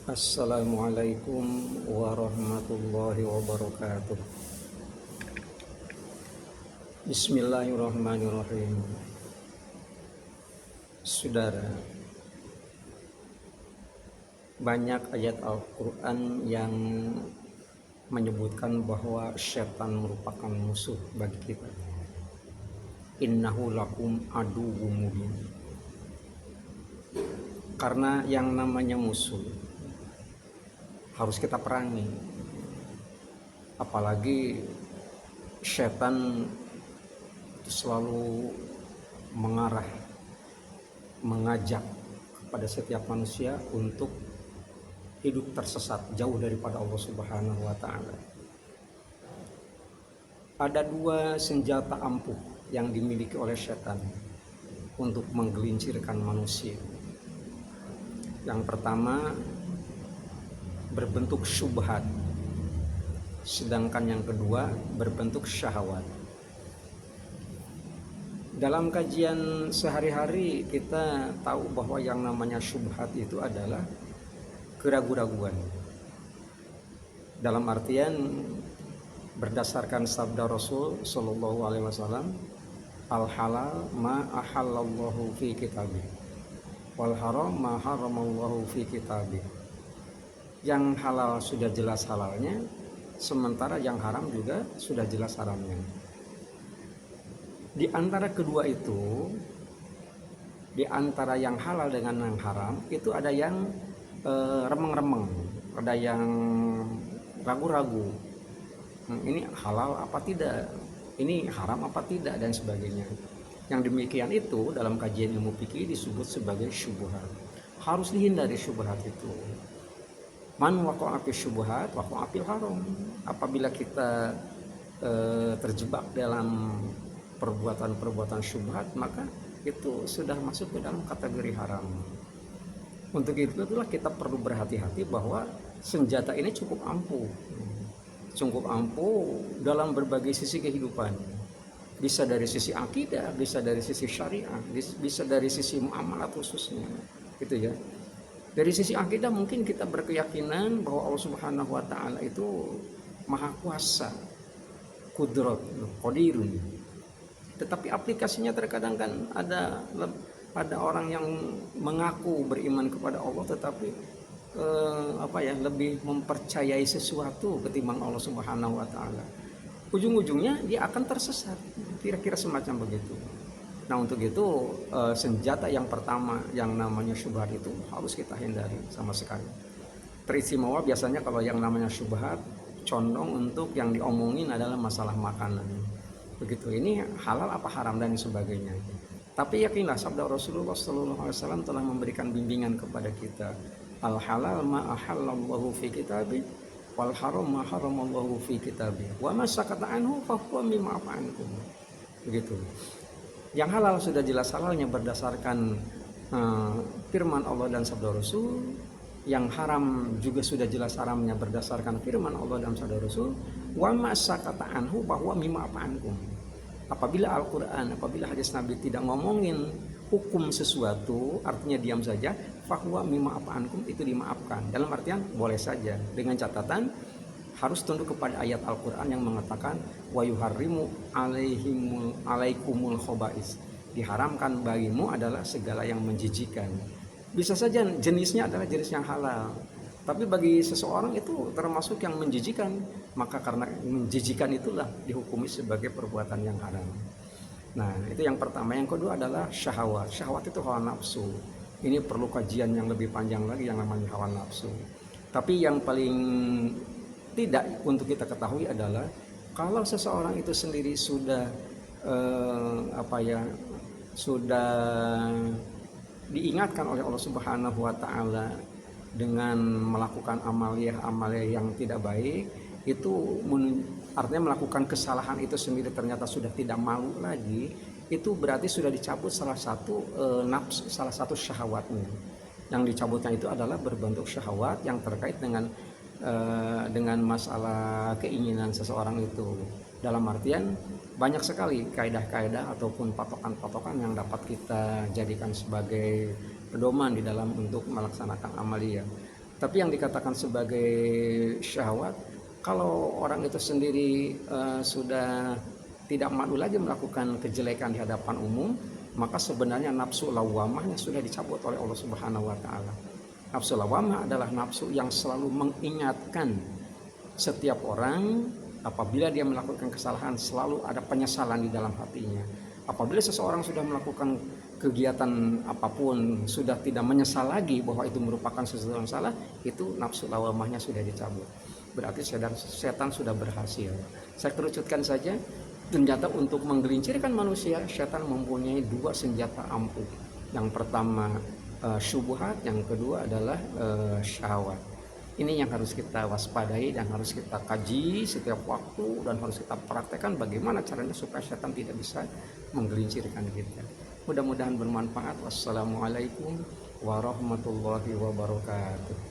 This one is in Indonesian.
Assalamualaikum warahmatullahi wabarakatuh. Bismillahirrahmanirrahim. Saudara, banyak ayat Al-Quran yang menyebutkan bahwa syaitan merupakan musuh bagi kita. Innahu lakum aduwwum mubin. Karena yang namanya musuh harus kita perangi. Apalagi syaitan selalu mengarah, mengajak kepada setiap manusia untuk hidup tersesat jauh daripada Allah Subhanahu wa taala. Ada dua senjata ampuh yang dimiliki oleh syaitan untuk menggelincirkan manusia. Yang pertama berbentuk syubhat, sedangkan yang kedua berbentuk syahwat. Dalam kajian sehari-hari kita tahu bahwa yang namanya syubhat itu adalah keraguan-raguan. Dalam artian berdasarkan sabda Rasul Shallallahu Alaihi Wasallam, al halal ma ahallallahu fi kitabih, wal haram ma haramallahu fi kitabih. Yang halal sudah jelas halalnya, sementara yang haram juga sudah jelas haramnya. Di antara kedua itu, di antara yang halal dengan yang haram, itu ada yang remeng-remeng, ada yang ragu-ragu. Ini halal apa tidak? Ini haram apa tidak? Dan sebagainya. Yang demikian itu dalam kajian ilmu fikih disebut sebagai syubhat. Harus dihindari syubhat itu. Man waqa'a fi syubhat waqa'a fil haram. Apabila kita terjebak dalam perbuatan-perbuatan syubhat, maka itu sudah masuk ke dalam kategori haram. Untuk itulah kita perlu berhati-hati bahwa senjata ini cukup ampuh dalam berbagai sisi kehidupan. Bisa dari sisi akidah, bisa dari sisi syariah, bisa dari sisi muamalah khususnya, gitu ya. Dari sisi akidah mungkin kita berkeyakinan bahwa Allah Subhanahu wa taala itu maha kuasa, qudrat, qadirun. Tetapi aplikasinya terkadang kan ada orang yang mengaku beriman kepada Allah tetapi lebih mempercayai sesuatu ketimbang Allah Subhanahu wa taala. Ujung-ujungnya dia akan tersesat. Kira-kira semacam begitu. Nah, untuk itu senjata yang pertama yang namanya syubhat itu harus kita hindari sama sekali. Teristimewa biasanya kalau yang namanya syubhat condong untuk yang diomongin adalah masalah makanan. Begitu, ini halal apa haram dan sebagainya. Tapi yakinlah sabda Rasulullah SAW telah memberikan bimbingan kepada kita. Al halal ma ahallallahu fi kitabih, wal haram ma haramallahu fi kitabih, wa ma sakata anhu fa huwa mimma afankum. Begitu. Yang halal sudah jelas halalnya berdasarkan firman Allah dan sabda Rasul. Yang haram juga sudah jelas haramnya berdasarkan firman Allah dan sabda Rasul. Wa ma sakata anhu fa huwa mimma afankum. Apabila Al-Quran, apabila hadis Nabi tidak ngomongin hukum sesuatu, artinya diam saja, fahuwa mimma afankum, itu dimaafkan. Dalam artian boleh saja, dengan catatan harus tunduk kepada ayat Al-Quran yang mengatakan wa yuharrimu alaikumul khobais. Diharamkan bagimu adalah segala yang menjijikan. Bisa saja jenisnya adalah jenis yang halal, tapi bagi seseorang itu termasuk yang menjijikan, maka karena menjijikan itulah dihukumi sebagai perbuatan yang haram. Nah, itu yang pertama. Yang kedua adalah syahwat. Syahwat itu hawa nafsu. Ini perlu kajian yang lebih panjang lagi yang namanya hawa nafsu. Tapi yang paling tidak untuk kita ketahui adalah kalau seseorang itu sendiri sudah sudah diingatkan oleh Allah Subhanahu wa taala dengan melakukan amaliyah yang tidak baik, itu artinya melakukan kesalahan itu sendiri ternyata sudah tidak malu lagi, itu berarti sudah dicabut salah satu nafsu, salah satu syahwatnya. Yang dicabutnya itu adalah berbentuk syahwat yang terkait dengan masalah keinginan seseorang itu. Dalam artian banyak sekali kaidah-kaidah ataupun patokan-patokan yang dapat kita jadikan sebagai pedoman di dalam untuk melaksanakan amaliyah. Tapi yang dikatakan sebagai syahwat, kalau orang itu sendiri sudah tidak malu lagi melakukan kejelekan di hadapan umum, maka sebenarnya nafsu lawamahnya sudah dicabut oleh Allah Subhanahu wa taala. Nafsu lawamah adalah nafsu yang selalu mengingatkan setiap orang apabila dia melakukan kesalahan, selalu ada penyesalan di dalam hatinya. Apabila seseorang sudah melakukan kegiatan apapun, sudah tidak menyesal lagi bahwa itu merupakan sesuatu yang salah, itu nafsu lawamahnya sudah dicabut. Berarti setan sudah berhasil. Saya kerucutkan saja, ternyata untuk menggelincirkan manusia, setan mempunyai dua senjata ampuh. Yang pertama syubhat, yang kedua adalah syahwat. Ini yang harus kita waspadai dan harus kita kaji setiap waktu, dan harus kita praktekkan bagaimana caranya supaya setan tidak bisa menggelincirkan kita. Mudah-mudahan bermanfaat. Wassalamualaikum warahmatullahi wabarakatuh.